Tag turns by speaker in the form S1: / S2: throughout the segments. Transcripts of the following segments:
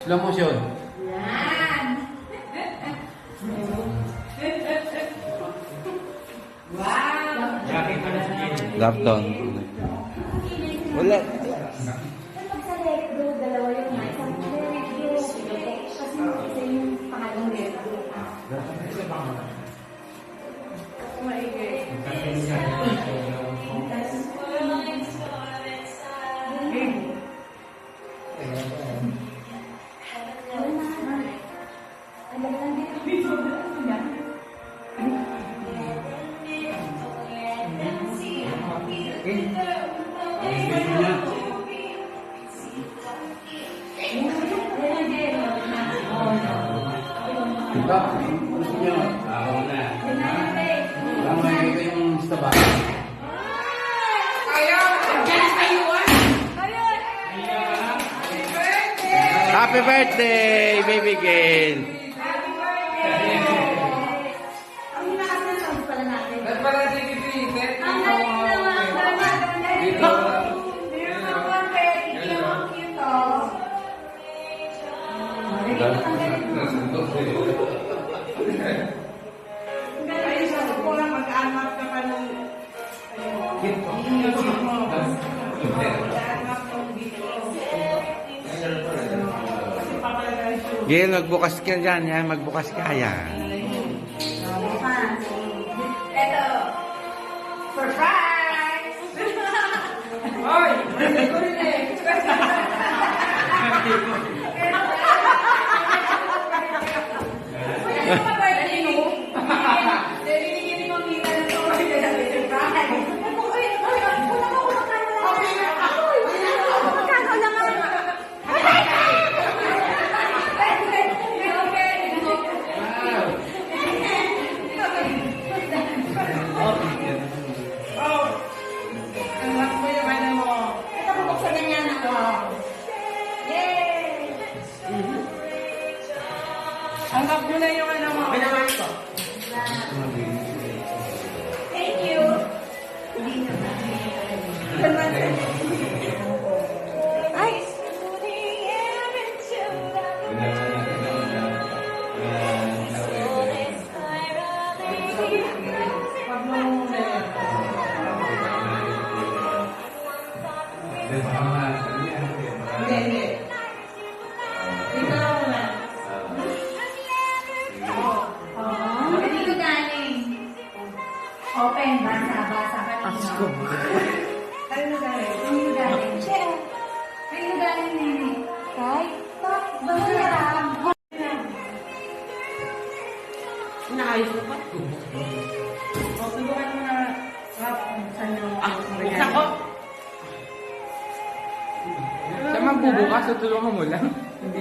S1: Slow motion.
S2: Yan. Wow.
S3: Drop down. Wala.
S2: Kapag sa let go, dalawa yung mic. Sa let go, kasi isa yung pangalang let go.
S1: Diba? Gusto nyo? Ako na. Ang makikita yung staba.
S3: Happy birthday, baby Gail.
S2: Ang hinakas na sound pala natin.
S1: Ba't pala dito yung
S2: Ang galing naman, ganda.
S1: dito?
S2: Meron naman kaya ikiwang cute, oh. Ang galing mo. Ang galing siya. Kulang mag-anak ka pa ng...
S3: Gail, magbukas ka dyan. Yan, magbukas ka. Yan.
S2: Ito. Surprise!
S1: Hoy!
S2: Hindi ko rin eh.
S4: Anggap nyo na yung ano mo. Pinamay ko.
S2: Thank you. Ay!
S4: Hindi, hindi. Dito na muna.
S2: Dito galing. Open, basa kanina.
S4: Ano na galing?
S2: Dito galing. Dito galing, nene. Kay? Basta
S4: Inaayos mo pa? O, subukan mo na. Rap, saan yung... Buksan ko.
S1: Siya magbubukas, tutulungan mo lang.
S4: Hindi.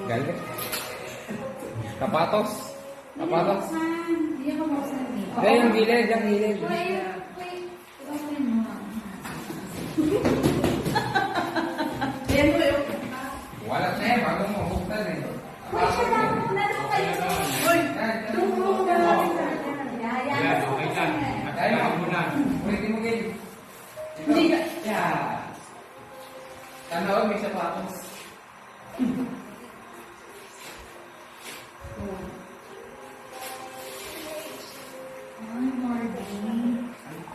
S1: Galit. Kapatos. Kapatos.
S2: Hindi ako mausan.
S1: Hindi, yung gilid, yung gilid.
S2: Wait. Open mo.
S4: Yan mo yung...
S1: Wala siya eh, bago mo buktan eh.
S2: Wait, siya lang. Nandun kayo.
S4: Uy!
S2: Yan.
S1: Okay lang. Tayo ako muna. Pwede mo kayo.
S4: Hindi ka...
S1: Yeah. Tanaw, may sapatos.
S2: Ay, Barbie.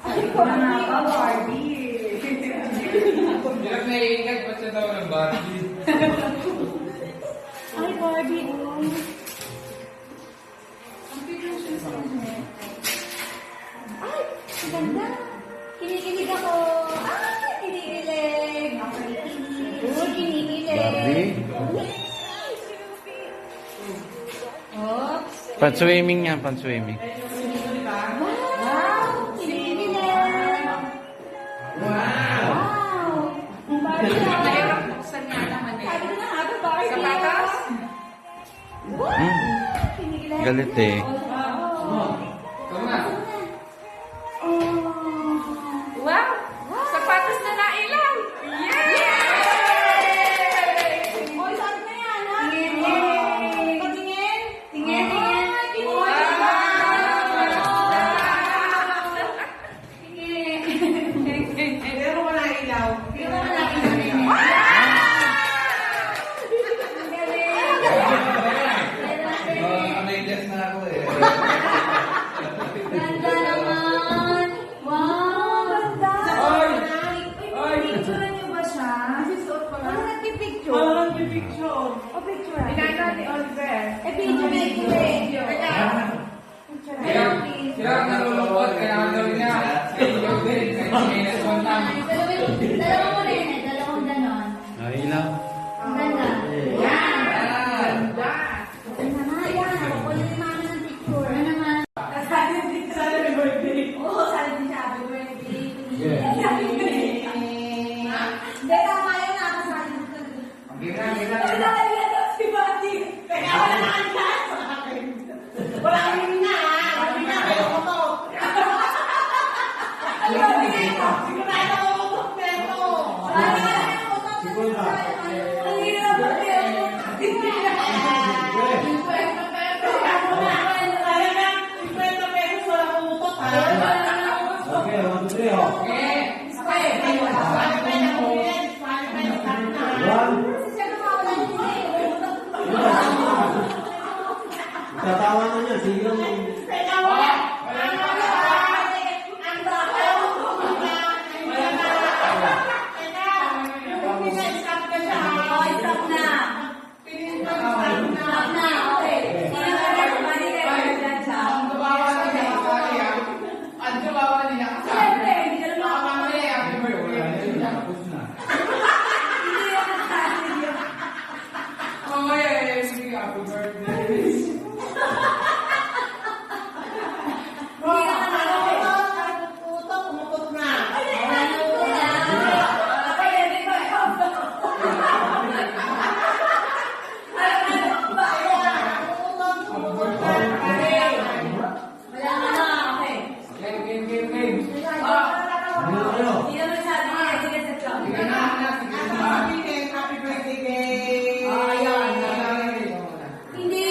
S2: Ay, Barbie.
S1: Hirap na iingag pa siya daw ng Barbie.
S2: Ay, Barbie. Oh. Ang cute yung shoes niya. Ay, ang ganda. Kinikilig ako. Ay, kinikilig. Uy, kinikilig.
S3: Barbie.
S2: Oops.
S3: Pan-swimming yan, pan-swimming.
S2: Wow, kinikilig.
S1: Wow!
S2: Wow. Ang Barbie na.
S4: Mahirap buksan nga naman eh.
S2: Sabi ko na nga, Barbie.
S4: Sapatos?
S2: Wow. Kinikilig.
S3: Galit eh.
S2: Wow.
S1: Ito na.
S2: Oh.
S4: Wow! Sapatos na nailang! Yay!
S2: Oy, saan na yan, ha? Tingin. Patingin. Tingin, tingin. Oy, tingin.
S4: Pero wala ilaw.
S2: Tingnan mo natin. picture.
S4: Walang picture.
S2: O picture.
S4: Inana ni Oliver.
S2: Eh, video.
S1: Sila ang nalulungkot, kaya ang daw niya. Sa iyo din, kahit may naspontan.
S2: Dalawang mo rin eh. Dalawang ganon.
S3: Ay lang.
S2: Ang ganda.
S1: Yan!
S2: Ang naman, yan. Ako na yung mama ng picture. Ano naman?
S4: Sabi din sa happy birthday.
S2: Oo, sabi din siya, happy birthday.
S1: Yeah.
S2: Happy birthday. Hindi, tama yun. Nakasabi dito.
S1: Gina.
S4: Si Bati. Kaya wala na ang chat. Wala kami na. Kami na. Kayo ko to. Sigurado ko to. Pero.
S2: Ang hirap ba yun?
S5: Okay, 1, 2, 3, oh. One.
S2: Siya nawawala niya eh.
S5: Tatawa na niya. Sige lang.
S2: Oh, stop na. Stop na, okay. Sino ka na? Kumali kayo dyan siya.
S1: Ang gawawa niya kasali ah. Ang gawawa niya kasali.
S2: Siyempre, hindi ka naman
S1: Baka mamaya, happy birthday.
S5: Tapos na.
S2: hindi ka nakasali yun.
S1: Mamaya, sige, happy birthday.
S2: Hindi ka nakasali.
S1: Game. Ah,
S5: Ano na kayo?
S1: sige na, anak. Sige na.
S4: Happy birthday, Kay.
S2: Hindi.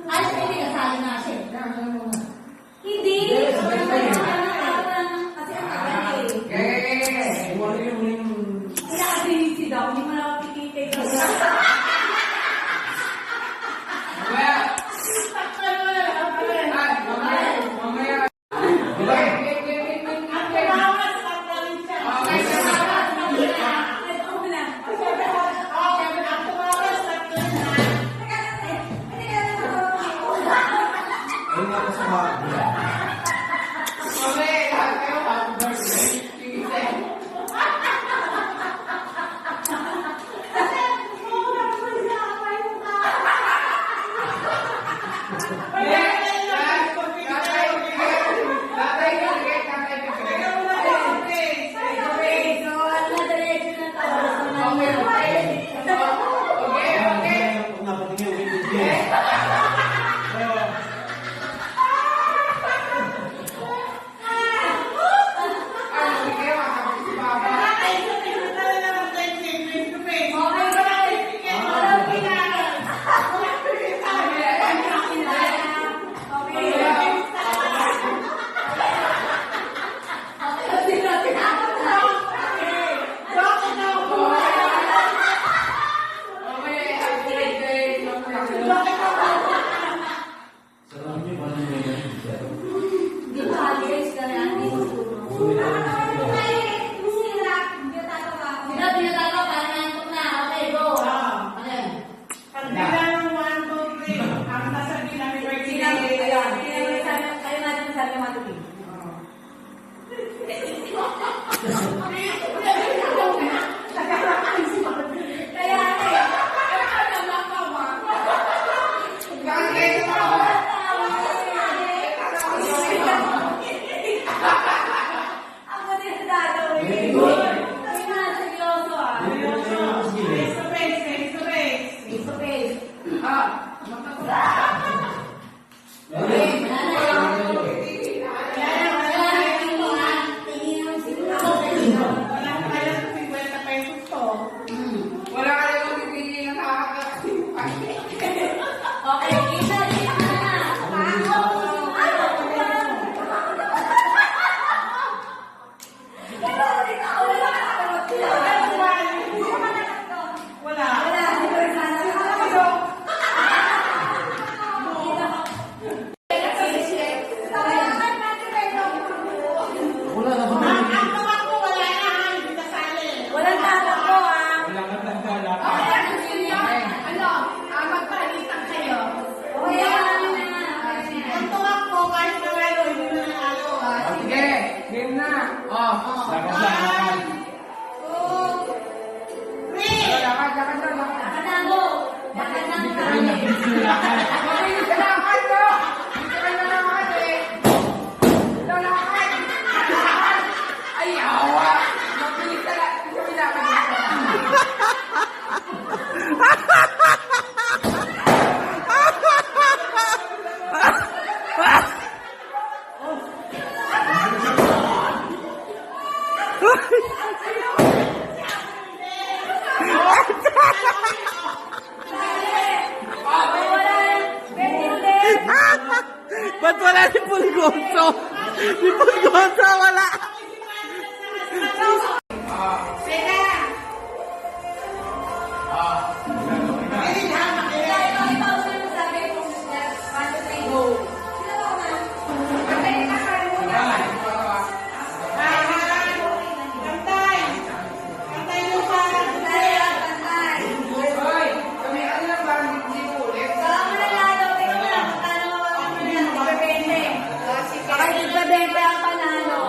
S2: Alas na hindi kasali na siya. Hindi. Kasi ang tagal eh.
S1: Okay.
S5: Iwan niyo yung...
S2: Pinaka-busy daw. Hindi mo na ako pikitay daw.
S1: Mamaya. Mamaya.
S5: Ayun nga po sa mga... Kung napatingin yung video. Sarap niyo, paano niyo yung video?
S2: Di ba, guys, ka na, hindi mo suno. Sino tinatawa? Parang nantok na. Okay, go. Okay.
S4: Pag bilang 1, 2, 3, ang sasabihin happy birthday, Kay.
S2: Ayan, kayo natin sabi matuloy. Kaya, ako din sa gagawin. Kami na, seryoso ah.
S5: Sige.
S4: Face to face, face to face.
S2: Face to face.
S4: Wala ko kaya sa 50 pesos to.
S1: Wala ka lang pipili ng nakakasipan.
S2: Okay, isa na.
S4: Wala.
S2: Wala, hindi ko rin sana.
S5: Wala na ba?
S4: Ang tawa ko, wala na. Hindi kasali.
S2: Walang tatakbo ah.
S1: Wala ka tangkala.
S2: Okay,
S1: Mabilis ka lakad, no? Dito ka na lakad, eh. Dito lakad. Lakad. Ay, awa. Mabilis ka lakad. Dito ka lakad.
S3: Ba't wala si Pulgoso? Si Pulgoso wala.
S1: Hoy, kami ano lang ba? Hindi ko ulit.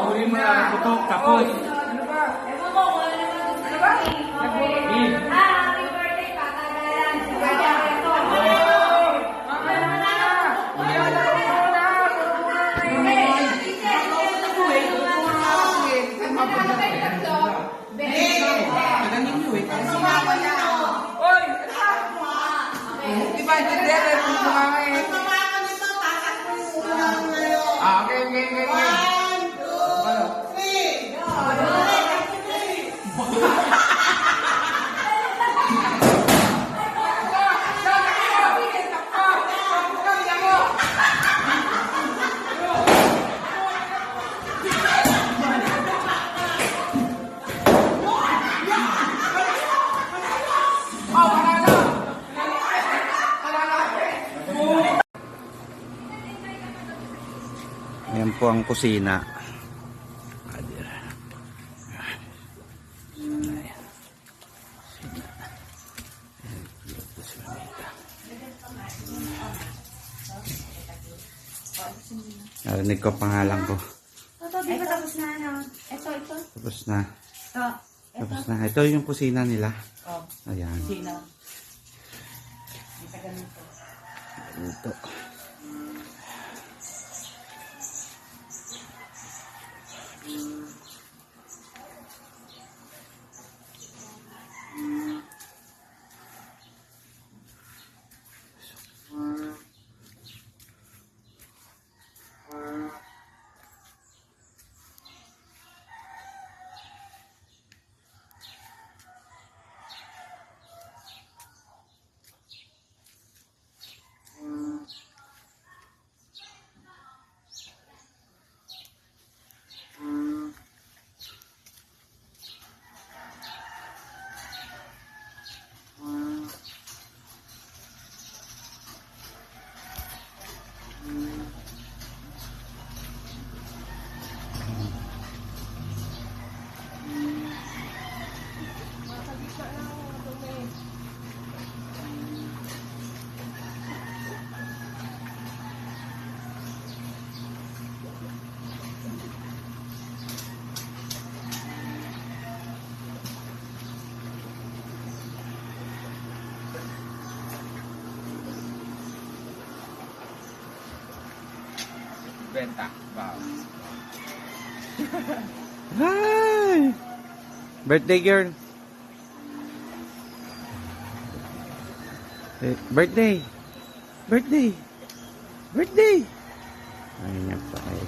S5: Huli mo na putok, tapos.
S1: Ano ba?
S2: Ano ba? Happy birthday, pakagalan.
S1: Hoy! Di ba, hindi dere, kumakain. Ah, okay, okay, okay, okay.
S3: Ayan po ang kusina. Narinig ko pangalan ko.
S2: Toto, di ba tapos na ano? Ito.
S3: Tapos na.
S4: Ito.
S3: Tapos na. Ito yung kusina nila.
S4: Oh,
S3: Ayan.
S4: sino? Ito ganito.
S3: Ito.
S1: Benta. Wow.
S3: Hi! Birthday girl. Birthday. Birthday. Birthday. Ayun niya pa kayo.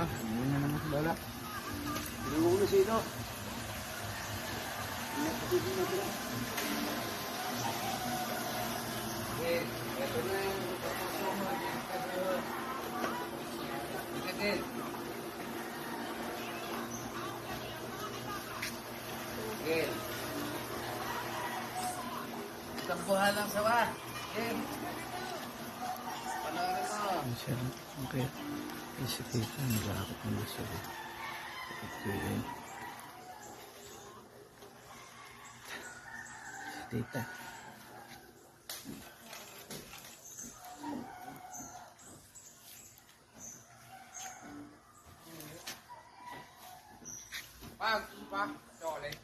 S3: Hindi na naman bala. Hindi mo ulo sino.
S1: Ito na yung ito din. Okay. Isang buhay lang sa ba? Okay. Panoorin mo.
S3: Siya, okay. Isip ito, nagkakot mo siya. Okay. Si tita.
S1: Chocolate.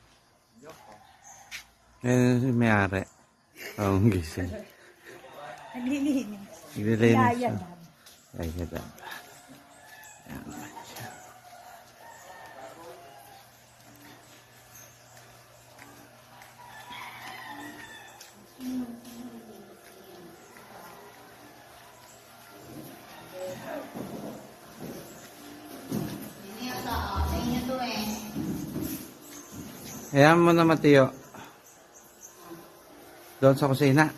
S3: Ngayon si may-ari. Oo, ang gising.
S2: Naglilinis.
S3: Naglilinis
S2: Yaya
S3: siya.
S2: dad.
S3: Yaya dad. Ayan naman siya. Ayan mo na, Mateo. Doon sa kusina.